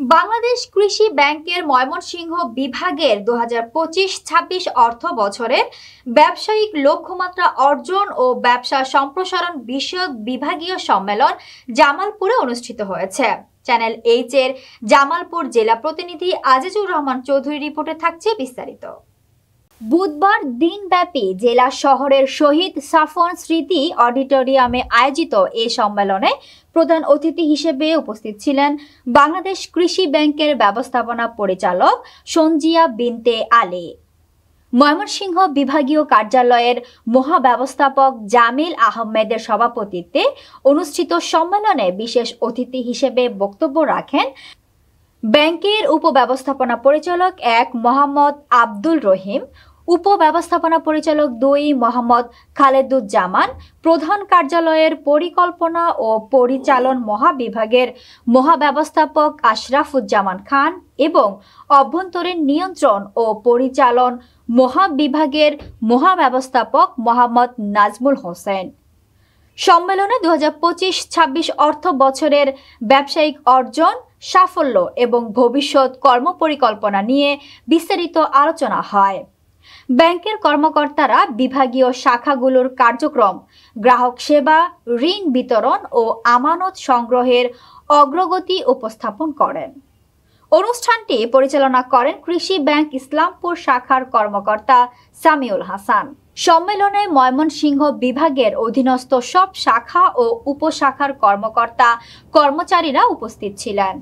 বাংলাদেশ কৃষি ব্যাংকের ময়মনসিংহ বিভাগের 2025-26 অর্থ বছরের ব্যবসায়িক লক্ষ্যমাত্রা অর্জন ও ব্যবসা সম্প্রসারণ বিষয়ক বিভাগীয় সম্মেলন জামালপুরে অনুষ্ঠিত হয়েছে। চ্যানেল এইচ এর জামালপুর জেলা প্রতিনিধি আজিজুর রহমান চৌধুরী রিপোর্টে থাকছে বিস্তারিত। বুধবার দিনব্যাপী জেলা শহরের শহীদ সাফন স্মৃতি অডিটোরিয়ামে আয়োজিত এ সম্মেলনে প্রধান অতিথি হিসেবে উপস্থিত ছিলেন বাংলাদেশ কৃষি ব্যাংকের ব্যবস্থাপনা পরিচালক সঞ্জিয়া বিনতে আলী। ময়মনসিংহ বিভাগীয় কার্যালয়ের মহাব্যবস্থাপক জামিল আহমেদের সভাপতিত্বে অনুষ্ঠিত সম্মেলনে বিশেষ অতিথি হিসেবে বক্তব্য রাখেন ব্যাংকের উপব্যবস্থাপনা পরিচালক 1 মোহাম্মদ আব্দুল রহিম, উপব্যবস্থাপনা পরিচালক 2 মোহাম্মদ খালেদুজ্জামান, প্রধান কার্যালয়ের পরিকল্পনা ও পরিচালন মহাবিভাগের মহাব্যবস্থাপক আশরাফুজ্জামান খান এবং অভ্যন্তরীণ নিয়ন্ত্রণ ও পরিচালন মহাবিভাগের মহাব্যবস্থাপক মোহাম্মদ নাজমুল হোসেন। সম্মেলনে 2025-26 অর্থ বছরের ব্যবসায়িক অর্জন, সাফল্য এবং ভবিষ্যৎ কর্মপরিকল্পনা নিয়ে বিস্তারিত আলোচনা হয়। ব্যাংকের কর্মকর্তারা বিভাগীয় শাখাগুলোর কার্যক্রম, গ্রাহক সেবা, ঋণ বিতরণ ও আমানত সংগ্রহের অগ্রগতি উপস্থাপন করেন। অনুষ্ঠানটি পরিচালনা করেন কৃষি ব্যাংক ইসলামপুর শাখার কর্মকর্তা সামিউল হাসান। সম্মেলনে ময়মনসিংহ বিভাগের অধীনস্থ সব শাখা ও উপশাখার কর্মকর্তা কর্মচারীরা উপস্থিত ছিলেন।